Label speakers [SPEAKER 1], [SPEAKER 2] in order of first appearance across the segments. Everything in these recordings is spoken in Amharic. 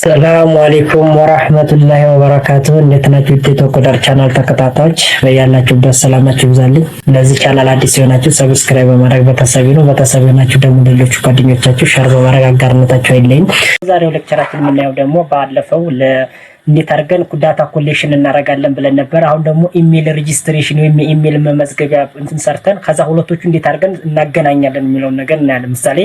[SPEAKER 1] ሰላሙ አለይኩም ወራህመቱላሂ ወበረካቱሁ። እንዴት ናችሁ? የቶኮዳር ቻናል ተከታታዮች በያላችሁበት ሰላማችሁ ይብዛልኝ። ለዚህ ቻናል አዲስ የሆናችሁ ሰብስክራይብ በማድረግ ቤተሰብ ነው። ቤተሰብ የሆናችሁ ደግሞ ሌሎች ጓደኞቻችሁ ሼር በማድረግ አጋርነታችሁ አይለኝ። ዛሬው ሌክቸራችን የምናየው ደግሞ ባለፈው እንዴት አድርገን ዳታ ኮሌክሽን እናደርጋለን ብለን ነበር። አሁን ደግሞ ኢሜል ሬጂስትሬሽን ወይም የኢሜል መመዝገቢያ ሰርተን ከዛ ሁለቶቹ እንዴት አድርገን እናገናኛለን የሚለውን ነገር እናያለን። ምሳሌ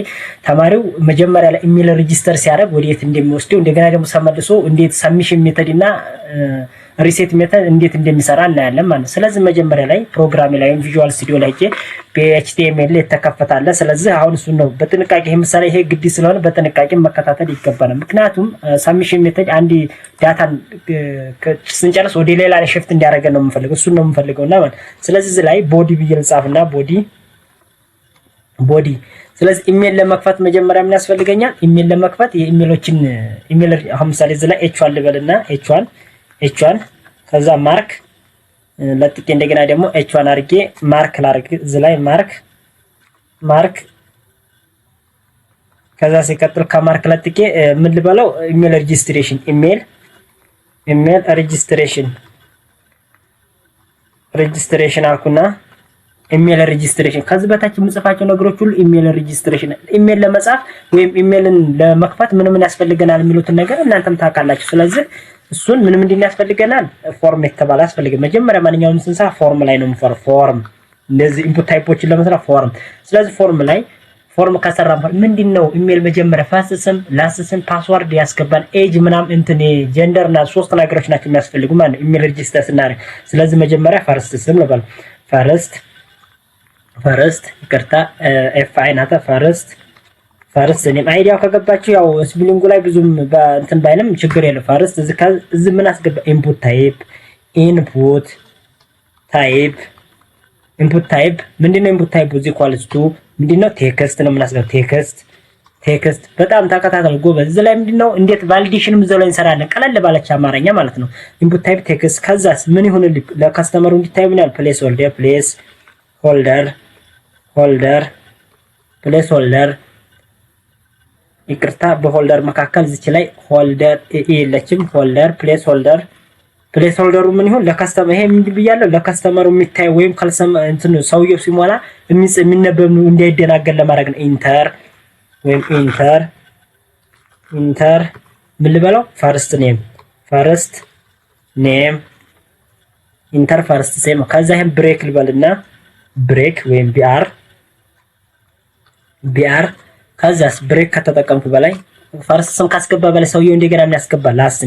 [SPEAKER 1] ተማሪው መጀመሪያ ላይ ኢሜል ሬጂስተር ሲያደርግ ወዴት እንደሚወስደው እንደገና ደግሞ ተመልሶ እንዴት ሰብሚሽን ሜተድ እና ሪሴት ሜተድ እንዴት እንደሚሰራ እናያለን ማለት። ስለዚህ መጀመሪያ ላይ ፕሮግራም ላይ ቪዥዋል ስቱዲዮ ላይ በኤችቲኤምኤል የተከፈታለ። ስለዚህ አሁን እሱ ነው በጥንቃቄ ይሄ ምሳሌ ይሄ ግድ ስለሆነ በጥንቃቄ መከታተል ይገባናል። ምክንያቱም ሰብሚሽን ሜተድ አንዲ ዳታን ስንጨርስ ወደ ሌላ ላይ ሽፍት እንዲያደርገን ነው የምንፈልገው፣ እሱ ነው የምንፈልገውና ማለት። ስለዚህ እዚህ ላይ ቦዲ ብዬ ልጻፍና ቦዲ ስለዚህ ኢሜል ለመክፈት መጀመሪያ ምን ያስፈልገኛል? ኢሜል ለመክፈት የኢሜሎችን ኢሜል አሁን ምሳሌ እዚህ ላይ ኤች1 ልበልና ኤች1 ከዛ ማርክ ለጥቄ እንደገና ደግሞ ኤች1 አድርጌ ማርክ ላድርግ እዚህ ላይ ማርክ ከዛ ሲቀጥል ከማርክ ለጥቄ ምን ልበለው? ኢሜል ሬጂስትሬሽን ኢሜል ሬጂስትሬሽን አልኩና ኢሜል ሬጂስትሬሽን ከዚህ በታች የምጽፋቸው ነገሮች ሁሉ ኢሜል ሬጂስትሬሽን። ኢሜል ለመጻፍ ወይም ኢሜልን ለመክፈት ምን ያስፈልገናል የሚሉትን ነገር እናንተም ታውቃላችሁ። ስለዚህ እሱን ምን ያስፈልገናል? ፎርም የተባለ ያስፈልገናል። መጀመሪያ ማንኛውም ስንሰራ ፎርም ላይ ነው ፎርም እንደዚህ ኢንፑት ታይፖችን ለመስራት ፎርም። ስለዚህ ፎርም ከሰራን ምንድነው ኢሜል መጀመሪያ ፈርስት ስም፣ ላስት ስም፣ ፓስወርድ ያስገባል፣ ኤጅ ምናምን እንትን ጀንደር እና ሶስት ነገሮች ናቸው የሚያስፈልጉ ማለት ነው ኢሜል ሬጂስተር ስናደርግ። ስለዚህ መጀመሪያ ፈርስት ስም ልበል ፈርስት ይቅርታ ኤፍ አይ ናታ ፈርስት እኔም አይዲያው ከገባችሁ ያው ስፔሊንጉ ላይ ብዙም እንትን ባይልም ችግር የለም። ፈርስት እዚህ ምን አስገባ? ኢንፑት ታይፕ ምንድነው? ኢንፑት ታይፕ እዚህ ኢኳልስ ቱ ምንድነው? ቴክስት ነው የምናስገባ። ቴክስት በጣም ተከታተሉ ጎበዝ። እዚህ ላይ ምንድነው? እንዴት ቫሊዴሽንም እዛው ላይ እንሰራለን፣ ቀለል ባለች አማርኛ ማለት ነው። ኢንፑት ታይፕ ቴክስት። ከዛስ ምን ይሁንልኝ? ለካስተመሩ እንዲታይ ምን ያህል ፕሌስ ሆልደር ይቅርታ በሆልደር መካከል እዚች ላይ ሆልደር የለችም። ፕሌስ ሆልደሩ ምን ይሁን? ለካስተመር ይሄ ምንድን ብያለሁ? ለካስተመሩ የሚታይ ወይም ካልሰማ እንትን ሰውየው ሲሞላ የሚነበብ እንዳይደናገር ለማድረግ ነው። ኢንተር ምን ልበለው? ፈርስት ኔም ኢንተር ፈርስት ኔም። ከዛ ይሄን ብሬክ ልበልና ብሬክ ወይም ቢአር ከዛስ ብሬክ ከተጠቀምኩ በላይ ፈርስት ስም ካስገባ በላይ ሰውየው እንደገና ምን ያስገባ? ላስት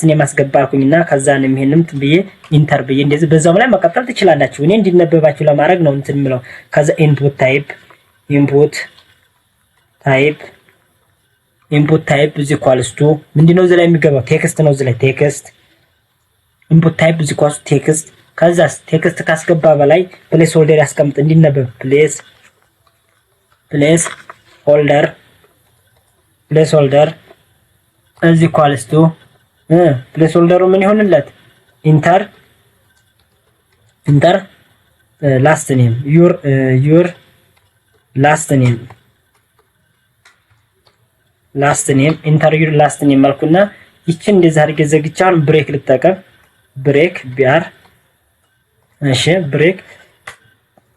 [SPEAKER 1] ኔም አስገባልኩኝና ከዛ ነው ይሄንም ብዬ ኢንተር ብዬ እንደዚህ በዛው ላይ መቀጠል ትችላላችሁ። እኔ እንዲነበባችሁ ለማድረግ ነው እንትን የምለው። ከዛ ኢንፑት ታይፕ እዚህ ኢኳልስ ቱ ምንድነው? እዚህ ላይ የሚገባው ቴክስት ነው። እዚህ ላይ ቴክስት ኢንፑት ታይፕ እዚህ ኢኳልስ ቴክስት። ከዛስ ቴክስት ካስገባ በላይ ፕሌስ ሆልደር ያስቀምጥ እንዲነበብ። ፕሌስ ሆልደር እዚህ ኢኳልስ ቱ ፕሌስ ሆልደሩ ምን ይሆንለት? ኢንተር ላስት ኔም ዩር ላስት ኔም ኢንተር ዩር ላስት ኔም መልኩና ይችን እንደዛ አድርጌ ዘግቻለሁ። ብሬክ ልጠቀም። ብሬክ ቢአር እሺ ብሬክ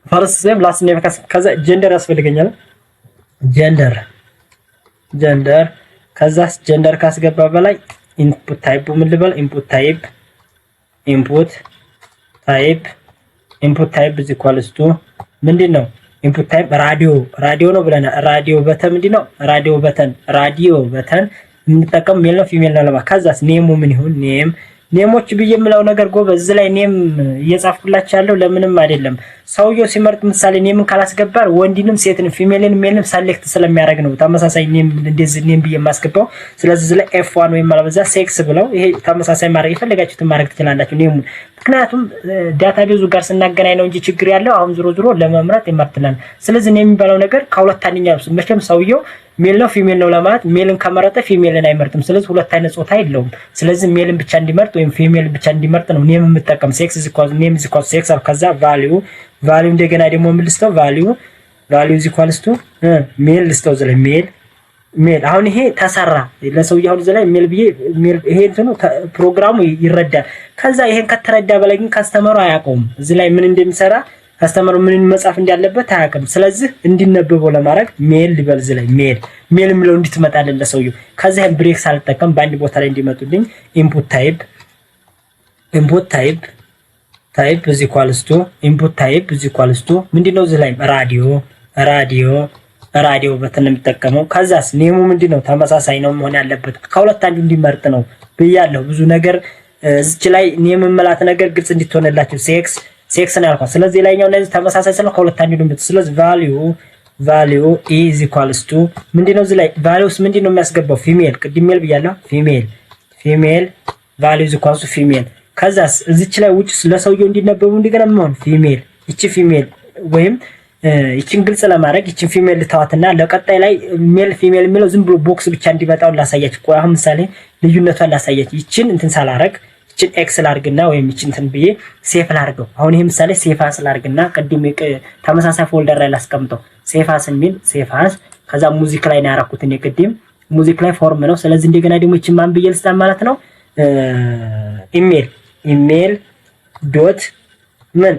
[SPEAKER 1] ፈርስት ኔም ላስት ኔም ከዛ ጀንደር ያስፈልገኛል። ጀንደር ከዛስ ጀንደር ካስገባ በላይ ኢንፑት ታይፕ ምን ልበል? ኢንፑት ታይፕ እዚህ ኢኳልስ ቱ ምንድነው? ኢንፑት ታይፕ ራዲዮ ነው ብለናል። ራዲዮ በተን ምንድነው? ራዲዮ በተን የምንጠቀም ሜል ነው ፊሜል ነው ለማለት። ከዛስ ኔሙ ምን ይሁን? ኔሞች ብዬ የምለው ነገር ጎበዝ እዚህ ላይ ኔም እየጻፍኩላችሁ ያለው ለምንም አይደለም። ሰውየው ሲመርጥ ምሳሌ ኔምን ካላስገባር ወንዲንም ሴትንም ፊሜልን ሜልንም ሰሌክት ስለሚያደርግ ነው ተመሳሳይ ኔም እንደዚህ ኔም ብዬ የማስገባው። ስለዚህ እዚህ ላይ ኤፍ1 ወይም ማለበዛ ሴክስ ብለው ይሄ ተመሳሳይ ማድረግ የፈለጋችሁትን ማድረግ ትችላላችሁ ኔሙን። ምክንያቱም ዳታቤዙ ጋር ስናገናኝ ነው እንጂ ችግር ያለው አሁን ዞሮ ለመምረጥ ይመርጥናል። ስለዚህ ኔም የሚባለው ነገር ከሁለት አንደኛው መቼም ሰውየው ሜል ነው ፊሜል ነው ለማለት ሜልን ከመረጠ ፊሜልን አይመርጥም። ስለዚህ ሁለት አይነት ጾታ የለውም። ስለዚህ ሜልን ብቻ እንዲመርጥ ወይም ፊሜል ብቻ እንዲመርጥ ነው ኔም የምጠቀም። ሴክስ ኢዝ ኢኳል ኔም ኢዝ ኢኳል ሴክስ። ከዛ ቫልዩ እንደገና ደግሞ ምልስተው ቫልዩ ቫልዩ ኢዝ ኢኳልስ ቱ ሜል ልስተው ዘለ ሜል አሁን ይሄ ተሰራ ለሰውየው አሁን ዘለ ሜል ብዬ ሜል ይሄ እንትኑ ፕሮግራሙ ይረዳል። ከዛ ይሄን ከተረዳ በላይ ግን ካስተመሩ አያውቀውም። እዚህ ላይ ምን እንደሚሰራ ካስተመሩ ምን መጻፍ እንዳለበት አያውቅም። ስለዚህ እንዲነበበው ለማድረግ ሜል ሊበል እዚህ ላይ ሜል የሚለው እንድትመጣልን ለሰውየው ከዛ ይሄን ብሬክ ሳልጠቀም በአንድ ቦታ ላይ እንዲመጡልኝ ኢንፑት ታይፕ ኢዝ ኢኳልስ ቱ ኢንፑት ታይፕ ኢዝ ኢኳልስ ቱ ምንድነው እዚህ ላይ ራዲዮ በተን የምጠቀመው። ከዛስ ኔሙ ምንድነው ተመሳሳይ ነው መሆን ያለበት ከሁለት አንዱ እንዲመርጥ ነው ብያለሁ። ብዙ ነገር እዚች ላይ ኔም መላት ነገር ግልጽ እንድትሆንላችሁ ሴክስ ነው ያልኳት። ስለዚህ ላይኛው እነዚህ ተመሳሳይ ስለሆነ ከሁለት አንዱ እንዲመርጥ። ስለዚህ ቫልዩ ኢዝ ኢኳልስ ቱ ምንድነው እዚህ ላይ ቫልዩስ ምንድነው የሚያስገባው ፊሜል ቅድም ሜል ብያለሁ። ፊሜል ቫልዩ ኢዝ ኢኳልስ ቱ ፊሜል። ከዛስ እዚች ላይ ውጭ ለሰውየው እንዲነበቡ እንደገና ምን ፊሜል እቺ ፊሜል ወይም ይችን ግልጽ ለማድረግ ይችን ፊሜል ልታዋትና ለቀጣይ ላይ ሜል ፊሜል የሚለው ዝም ብሎ ቦክስ ብቻ እንዲመጣው ላሳያችሁ። ቆይ አሁን ምሳሌ ልዩነቷን ላሳያችሁ። ይችን እንትን ሳላረግ ይችን ኤክስ ላርግና ወይም ይችን እንትን ብዬ ሴፍ ላርገው። አሁን ይሄ ምሳሌ ሴፍ አስ ላርግና ቅድም ተመሳሳይ ፎልደር ላይ ላስቀምጠው። ሴፍ አስ የሚል ሴፍ አስ ከዛ ሙዚክ ላይ ነው ያረኩት እኔ ቅድም ሙዚክ ላይ ፎርም ነው። ስለዚህ እንደገና ደግሞ ይችን ማን ብዬ ልስጣ ማለት ነው ኢሜል ዶት ምን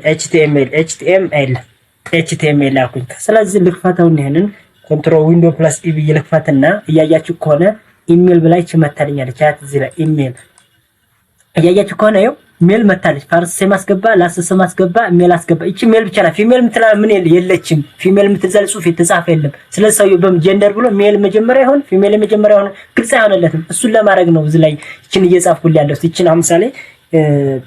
[SPEAKER 1] ኤችቲኤምኤል አልኩኝ። ስለዚህ ልክፈተው ይሄንን ኮንትሮል ዊንዶ ፕለስ ኢ ብዬ ልክፈትና እያያችሁ ከሆነ ኢሜል ብላይ መታልኛለች። ቻት እዚህ ላይ ኢሜል እያያችሁ ከሆነ ይኸው ሜል መታለች። ፋርስ ማስገባ ላስስ ማስገባ ሜል አስገባ። እቺ ሜል ብቻ ናት። ፊሜል ምትላ ምን የለችም። ፊሜል ምትዘል ጽሁፍ የተጻፈ የለም። ስለዚህ ሰውየው በጀንደር ብሎ ሜል መጀመሪያ ይሆን ፊሜል መጀመሪያ ይሆን ግልጽ አይሆንለትም። እሱን ለማድረግ ነው እዚህ ላይ እቺን እየጻፍኩልኝ ያለው። እቺን አሁን ምሳሌ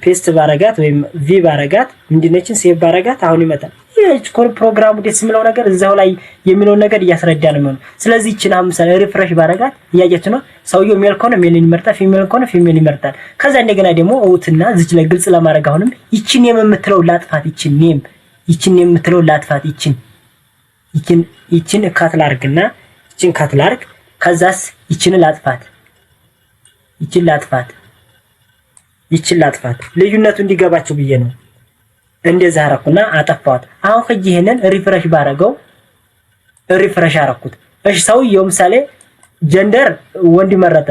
[SPEAKER 1] ፔስት ባረጋት ወይም ቪ ባረጋት ምንድነችን ሴቭ ባረጋት አሁን ይመጣል። ይሄ ፕሮግራሙ ደስ የሚለው ነገር እዛው ላይ የሚለው ነገር እያስረዳ ነው የሚሆነው። ስለዚህ እቺን አሁን ምሳሌ ሪፍሬሽ ባረጋት እያያችሁ ነው። ሰውየው ሜል ከሆነ ሜልን ይመርጣል፣ ፊሜል ከሆነ ፊሜል ይመርጣል። ከዛ እንደገና ደግሞ እውትና እዚች ላይ ግልጽ ለማድረግ አሁንም ይቺን የምትለው ላጥፋት። ይቺን የምትለው ላጥፋት። ይቺን ካትላርግና ይቺን ካትላርግ ከዛስ ይቺን ላጥፋት ልዩነቱ እንዲገባችሁ ብዬ ነው እንደዛ አረኩና አጠፋዋት። አሁን ከዚህ ይሄንን ሪፍሬሽ ባረገው ሪፍሬሽ አረኩት። እሺ ሰውየው ምሳሌ ጀንደር ወንድ መረጠ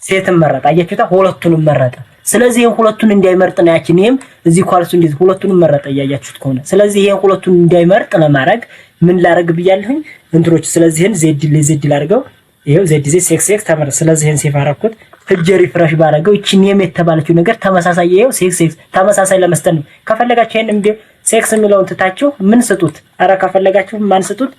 [SPEAKER 1] ሴትም መረጠ። አያችሁታ ሁለቱንም መረጠ። ስለዚህ ይሄን ሁለቱን እንዳይመርጥ ነው ያቺንም እዚህ ኳልሱ እንዴት ሁለቱንም መረጠ እያያችሁት ከሆነ። ስለዚህ ይሄን ሁለቱን እንዳይመርጥ ለማድረግ ምን ላረግ ብያለሁኝ እንትሮች። ስለዚህ ይሄን ዜድ ላርገው ይሄው ዜድ ሴክስ ተመረጠ። ስለዚህ ይሄን ሴፍ አረኩት። እጅ ሪፍሬሽ ባረገው እቺ ኔም የተባለችው ነገር ተመሳሳይ ይሄው ሴክስ ተመሳሳይ ለመስጠት ነው። ከፈለጋችሁ ይሄን እንደ ሴክስ የሚለውን ትታችሁ ምን ስጡት? አረ ከፈለጋችሁ ማን ስጡት?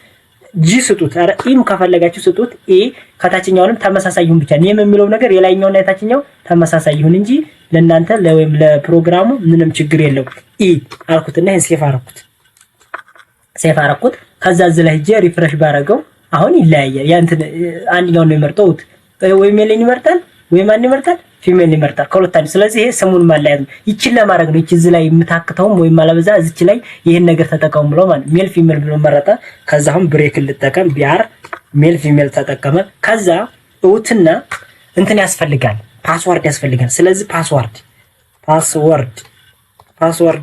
[SPEAKER 1] ጂ ስጡት። አረ ኢም ከፈለጋችሁ ስጡት። ኢ ከታችኛውንም ተመሳሳይ ይሁን ብቻ ኔም የሚለው ነገር የላይኛውና የታችኛው ተመሳሳይ ይሁን እንጂ ለእናንተ ወይም ለፕሮግራሙ ምንም ችግር የለው። ኢ አልኩትና ይሄን ሴፍ አረኩት። ከዛ እዚህ ላይ ጂ ሪፍሬሽ ባረገው አሁን ይለያያል። ያንተ አንደኛው ነው የመርጠው ወይ ሜልን ይመርጣል ወይ ማን ይመርጣል? ፊሜል ይመርጣል ከሁለት አንዱ። ስለዚህ ይሄ ስሙን ማለያየት ነው። ይቺን ለማድረግ ነው። ይቺ እዚህ ላይ የምታክተውም ወይ ማለበዛ እዚች ላይ ይሄን ነገር ተጠቀሙ ብሎ ማለት ሜል ፊሜል ብሎ መረጠ። ከዛ አሁን ብሬክ ልጠቀም ቢአር ሜል ፊሜል ተጠቀመ። ከዛ እውትና እንትን ያስፈልጋል ፓስወርድ ያስፈልጋል። ስለዚህ ፓስወርድ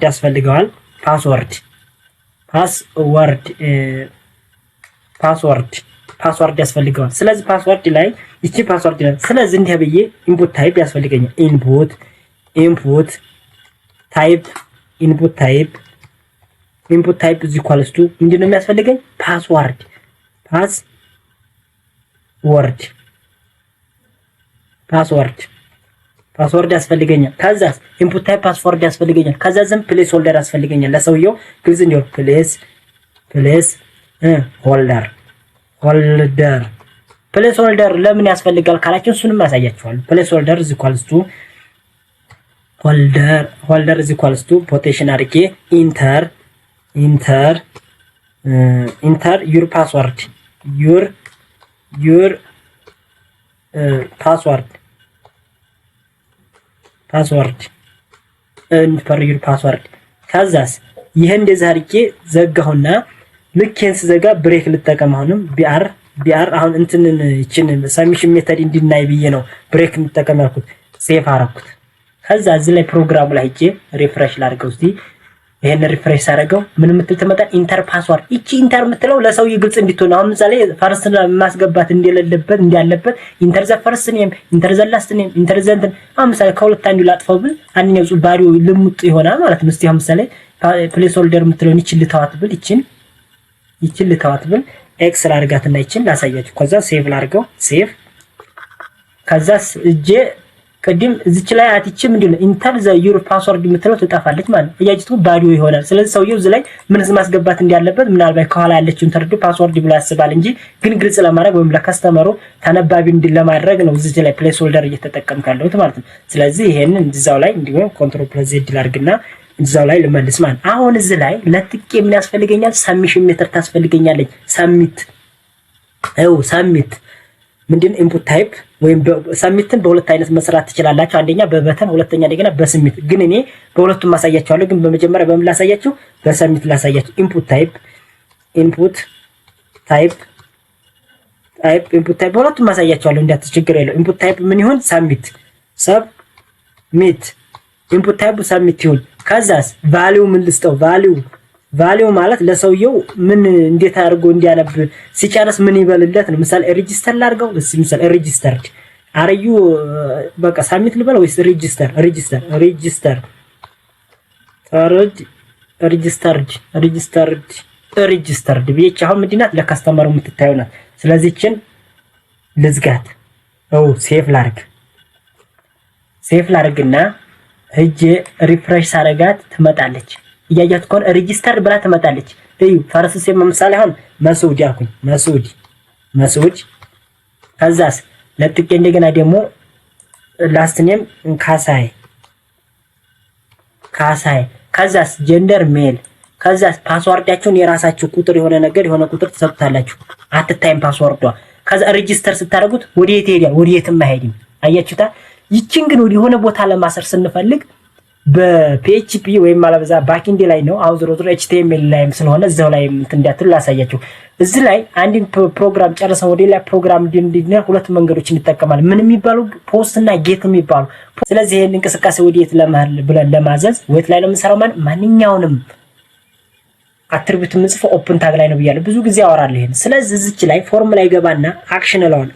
[SPEAKER 1] ያስፈልገዋል። ፓስወርድ ያስፈልገዋል። ስለዚህ ፓስወርድ ላይ እቺ ፓስወርድ ላይ ስለዚህ እንዲህ ብዬ ኢንፑት ታይፕ ያስፈልገኛል። ኢንፑት ታይፕ እዚህ ኳልስቱ ምንድነው የሚያስፈልገኝ? ፓስወርድ ያስፈልገኛል። ከዛስ ኢንፑት ታይፕ ፓስወርድ ያስፈልገኛል። ከዛ ዝም ፕሌስ ሆልደር ያስፈልገኛል። ለሰውየው ግልጽ እንዲሆን ፕሌስ ሆልደር ለምን ያስፈልጋል ካላችሁ እሱንም አሳያችኋለሁ። ፕሌስ ሆልደር እዚህ ኳልስቱ ፖቴሽን አድርጌ ኢንተር ዩር ፓስወርድ ከዛስ ይሄ እንደዛ አድርጌ ዘጋሁና ልኬን ስዘጋ ብሬክ ልጠቀም። አሁንም ቢአር አሁን እንትንን እቺን ሰሚሽን ሜተድ እንድናይ ብዬ ነው ብሬክ ልጠቀም ያልኩት። ሴፍ አረኩት። ከዛ እዚህ ላይ ፕሮግራሙ ላይ ሄጄ ሪፍሬሽ ላድርገው እስቲ ይሄን ሪፍሬሽ አደረገው ምን ምትል ትመጣል ኢንተር ፓስዋርድ። እቺ ኢንተር ምትለው ለሰው ግልጽ እንዲትሆን አሁን ምሳሌ ፈርስት ማስገባት እንደሌለበት እንዲያለበት ኢንተር ዘ ፈርስት ኔም ኢንተር ዘ ላስት ኔም ኢንተር ዘ እንትን አሁን ምሳሌ ከሁለት አንዱ ላጥፈው ብል አንኛው ባሪው ልሙጥ ይሆናል ማለት ነው። እስቲ አሁን ምሳሌ ፕሌስ ሆልደር ምትለውን ይችል ልታዋት ብል ይችል ልታዋት ብል ኤክስ ላርጋትና ይችል ላሳያችሁ። ከዛ ሴቭ ላርገው ሴቭ ከዛስ እጄ ቅድም እዚች ላይ አትቺ ምንድነው ኢንተር ዘ ዩር ፓስወርድ የምትለው ትጠፋለች ማለት እያጅቱ ባዲዮ ይሆናል። ስለዚህ ሰውየው እዚህ ላይ ምን ማስገባት እንዲያለበት ምናልባት ከኋላ ያለችውን ተርዱ ፓስወርድ ብሎ ያስባል እንጂ ግን ግልጽ ለማድረግ ወይም ለከስተመሩ ተነባቢ እንዲል ለማድረግ ነው እዚህ ላይ ፕሌስ ሆልደር እየተጠቀምካለሁት ማለት ነው። ስለዚህ ይሄንን እዛው ላይ እንዲሁም ኮንትሮል ፕለስ ዜድ ላድርግና እዛው ላይ ልመልስ ማለት አሁን እዚህ ላይ ለጥቄ ምን ያስፈልገኛል ሰሚሽን ሜተር ታስፈልገኛለች። ሰሚት ምንድን ኢንፑት ታይፕ ወይም ሰሚትን በሁለት አይነት መስራት ትችላላችሁ። አንደኛ በበተን ሁለተኛ እንደገና በሰሚት ግን እኔ በሁለቱም ማሳያችኋለሁ። ግን በመጀመሪያ በምን ላሳያችሁ በሰሚት ላሳያችሁ። ኢንፑት ታይፕ በሁለቱም ማሳያችኋለሁ እንዳትቸገር የለው። ኢንፑት ታይፕ ምን ይሁን ሰሚት ኢንፑት ታይፕ ሰሚት ይሁን። ከዛስ ቫልዩ ምን ልስጠው ቫልዩ ማለት ለሰውየው ምን እንዴት አድርጎ እንዲያነብ ሲጨርስ ምን ይበልለት ነው። ምሳሌ ሬጂስተር ላድርገው ምሳሌ ሬጂስተርድ አርዩ በቃ ሳሚት ልበል ወይስ ሬጂስተርድ ቢች አሁን ምንድናት ለካስተመሩ የምትታየው ናት። ስለዚህ እቺን ልዝጋት ሴፍ ላርግና ሄጄ ሪፍሬሽ ሳረጋት ትመጣለች። እያያት ከሆነ ሬጂስተር ብላ ትመጣለች። እዩ ፈርስ ሲም ምሳሌ አሁን መስዑድ ያልኩኝ መስዑድ ከዛስ ለጥቄ እንደገና ደግሞ ላስት ኔም ካሳይ ከዛስ ጀንደር ሜል ከዛስ ፓስዋርዳችሁን የራሳችሁ ቁጥር የሆነ ቁጥር ትሰጡታላችሁ። አትታይም ፓስዋርዷ። ከዛ ሬጂስተር ስታደርጉት ወዴት ይሄዳል? ወዴትም አይሄድም። አያችሁታ። ይቺን ግን ወደ ሆነ ቦታ ለማሰር ስንፈልግ በፒኤችፒ ወይም ማለበዛ ባክኤንድ ላይ ነው። አሁን ዞሮ ኤችቲኤምኤል ላይም ስለሆነ እዛው ላይ እንዳትሉ ላሳያችሁ። እዚህ ላይ አንድን ፕሮግራም ጨርሰን ወደ ሌላ ፕሮግራም እንድንሄድ ሁለት መንገዶችን እንጠቀማለን። ምን የሚባሉ ፖስት እና ጌት የሚባሉ። ስለዚህ ይሄን እንቅስቃሴ ወዴት ለማል ብለን ለማዘዝ ወይት ላይ ነው የምንሰራው ማለት ማንኛውንም አትሪቢዩት የምንጽፈው ኦፕን ታግ ላይ ነው ብያለሁ። ብዙ ጊዜ አወራለሁ ይሄን። ስለዚህ እዚች ላይ ፎርም ላይ ገባና አክሽን እለዋለሁ።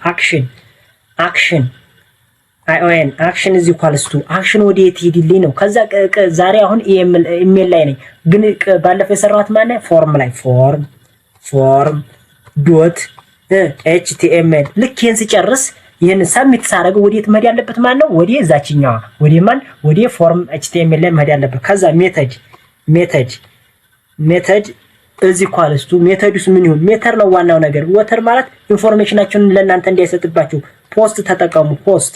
[SPEAKER 1] አክሽን አይኦኤን አክሽን እዚህ ኳልስቱ አክሽን ወዴት ይሄድልኝ ነው። ከዛ ዛሬ አሁን ኢሜል ላይ ነኝ፣ ግን ባለፈው የሰራሁት ማለት ፎርም ላይ ፎርም ዶት ኤችቲኤምኤል ልክ ይሄን ሲጨርስ ይሄን ሰሚት ሳረገው ወዴት መሄድ ያለበት ማለት ነው? ወዴ ዛችኛዋ ወዴ ፎርም ኤችቲኤምኤል ላይ መሄድ ያለበት። ከዛ ሜተድ እዚህ ኳልስቱ ሜተዱስ ምን ይሁን? ሜተር ነው ዋናው ነገር። ወተር ማለት ኢንፎርሜሽናችሁን ለእናንተ እንዲያሰጥባችሁ ፖስት ተጠቀሙ። ፖስት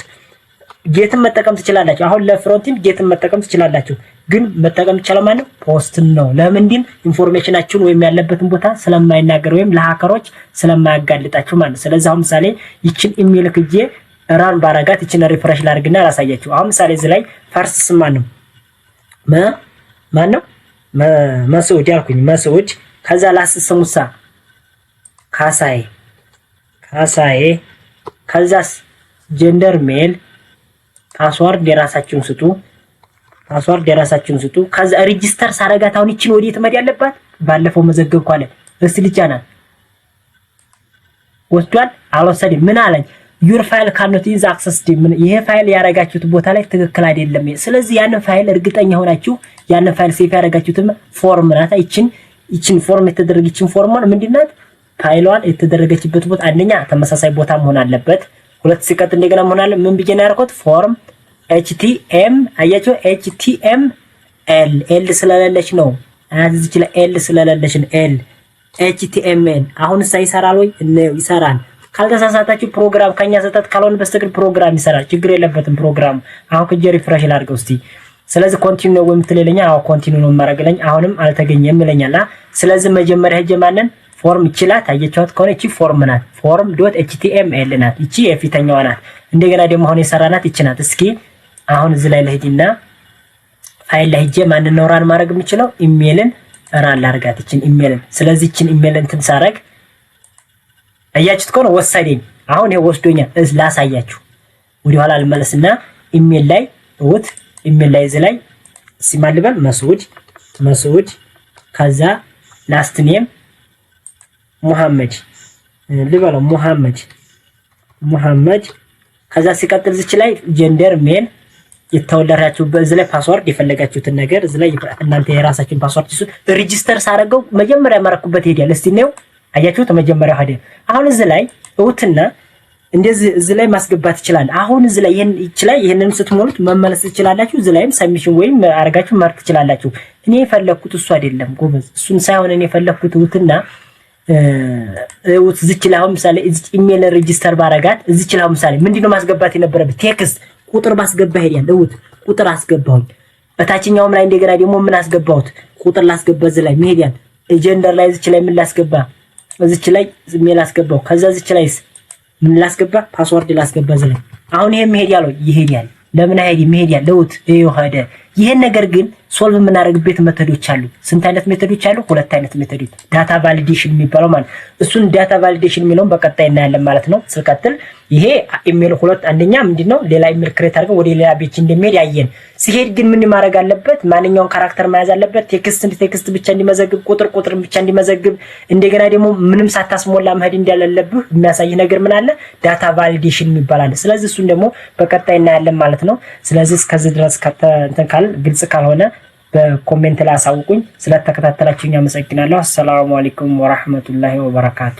[SPEAKER 1] ጌትን መጠቀም ትችላላችሁ። አሁን ለፍሮንቲንድ ጌትን መጠቀም ትችላላችሁ፣ ግን መጠቀም ይችላል ማለት ነው ፖስት ነው። ለምንድን ኢንፎርሜሽናችሁን ወይም ያለበትን ቦታ ስለማይናገር ወይም ለሃከሮች ስለማያጋልጣችሁ ማለት ነው። ስለዚህ አሁን ምሳሌ ይችን ኢሜል ክጄ ራን ባረጋት ይችን ሪፍሬሽ ላድርግና ላሳያችሁ። አሁን ምሳሌ እዚህ ላይ ፈርስት ስም ማን ነው መስዑድ ያልኩኝ መስዑድ። ከዛ ላስት ስሙሳ ካሳይ ከዛስ ጀንደር ሜል ፓስዋርድ የራሳችሁን ስጡ። ከዛ ሬጂስተር ሳረጋት አሁን ይችን ወዴት መሄድ ያለባት? ባለፈው መዘገብኩ አለ። እስቲ ልጫናት ወስዷል አልወሰድም። ምን አለኝ? ዩር ፋይል ካኖት ኢዝ አክሰስድ። ይሄ ፋይል ያረጋችሁት ቦታ ላይ ትክክል አይደለም። ስለዚህ ያንን ፋይል እርግጠኛ ሆናችሁ ያንን ፋይል ሴፍ ያረጋችሁት ፎርም ናት። ይችን ፎርም የተደረገችን ፎርሟን ምንድናት? ፋይሏን የተደረገችበት ቦታ አንደኛ ተመሳሳይ ቦታ መሆን አለበት። ሁለት ሲቀጥ እንደገና መሆን አለ። ምን ብዬ ነው ያደረኩት? ፎርም ኤችቲኤም አያችሁ፣ ኤችቲኤምኤል ኤል ስለሌለች ነው። እዚች ላይ ኤል ስለሌለች ነው። ኤችቲኤምኤል አሁን ይሰራል ወይ? ይሰራል። ካልተሳሳታችሁ ፕሮግራም ከኛ ሰጠት ካልሆነ በስተቀር ፕሮግራም ይሰራል። ችግር የለበትም ፕሮግራም። አሁን ከጀ ሪፍሬሽ ላድርገው እስቲ። ስለዚህ ኮንቲኒው ነው የምትለኝ? አዎ ኮንቲኒው ነው የማደርግልኝ። አሁንም አልተገኘም ይለኛል። ስለዚህ መጀመሪያ ሄጀ ማንን ፎርም ይችላል ታየቻውት ከሆነ እቺ ፎርም ናት። ፎርም ዶት ኤችቲኤምኤል ናት። እቺ የፊተኛዋ ናት። እንደገና ደግሞ አሁን የሰራናት እቺ ናት። እስኪ አሁን እዚህ ላይ ለሄድና ፋይል ላይ ሄጄ ማንን ነው ራን ማድረግ የምችለው? ኢሜልን ራን ላርጋት እቺን ኢሜልን። ስለዚህ እቺን ኢሜልን እንትን ሳረግ አያችሁት ከሆነ ወሰደኝ። አሁን ይሄ ወስዶኛል። ላሳያችሁ ወደ ኋላ ልመለስና ኢሜል ላይ እዚህ ላይ ሲማልበል መስዑድ መስዑድ ከዛ ላስት ኔም ሙሐመድ ልበለው ሙሐመድ ከዛ ሲቀጥል እዚች ላይ ጀንደር ሜል የተወለዳችሁበት እዚህ ላይ ፓስወርድ የፈለጋችሁትን ነገር እዚህ ላይ እናንተ የራሳችሁን ፓስወርድ ይሱ ሬጂስተር ሳረገው መጀመሪያ ማረኩበት ይሄዳል። እስቲ ነው አያችሁት? መጀመሪያ ሄደ። አሁን እዚህ ላይ እውትና እንደዚህ እዚህ ላይ ማስገባት ይችላል። አሁን እዚህ ላይ ይሄንን ስትሞሉት መመለስ ትችላላችሁ። እዚህ ላይም ሰብሚሽን ወይም አረጋችሁ ማርክ ትችላላችሁ። እኔ የፈለኩት እሱ አይደለም ጎበዝ፣ እሱን ሳይሆን እኔ የፈለኩት እውትና እዚች ላይ አሁን ምሳሌ እዚች ኢሜል ሬጂስተር ባረጋት እዚች ላይ ምሳሌ ምንድነው ማስገባት የነበረበት ቴክስት ቁጥር ባስገባ ሄዳል። ቁጥር አስገባሁኝ። በታችኛውም ላይ እንደገና ደግሞ ምን አስገባሁት ቁጥር ላስገባ እዚህ ላይ ሄዳል። ጀንደር ላይ እዚች ላይ ምን ላስገባ እዚች ላይ ኢሜል አስገባሁ። ከዛ እዚች ላይ ምን ላስገባ ፓስወርድ ላስገባ እዚህ ላይ አሁን ይሄ ይሄዳል። ለምን አይሄድም? ይሄዳል። ሄደ። ይሄን ነገር ግን ሶልቭ የምናደርግበት ሜተዶች አሉ። ስንት አይነት ሜተዶች አሉ? ሁለት አይነት ሜተዶች። ዳታ ቫሊዴሽን የሚባለው ማለት እሱን ዳታ ቫሊዴሽን የሚለውን በቀጣይ እናያለን ማለት ነው። ስልቀጥል ይሄ ኢሜል ሁለት አንደኛ ምንድነው ሌላ ኢሜል ክሬት አድርገን ወደ ሌላ ቤች እንደሚሄድ ያየን። ሲሄድ ግን ምን ማድረግ አለበት? ማንኛውን ካራክተር መያዝ አለበት። ቴክስት ብቻ እንዲመዘግብ፣ ቁጥር ብቻ እንዲመዘግብ፣ እንደገና ደግሞ ምንም ሳታስሞላ መሄድ እንዳለለብህ የሚያሳይ ነገር ምን አለ? ዳታ ቫሊዴሽን የሚባል አለ። ስለዚህ እሱን ደግሞ በቀጣይ እናያለን ማለት ነው። ስለዚህ እስከዚህ ድረስ እንትን ካል ግልጽ ካልሆነ በኮሜንት ላይ አሳውቁኝ። ስለተከታተላችሁኝ አመሰግናለሁ። አሰላሙ አለይኩም ወራህመቱላሂ ወበረካቱ።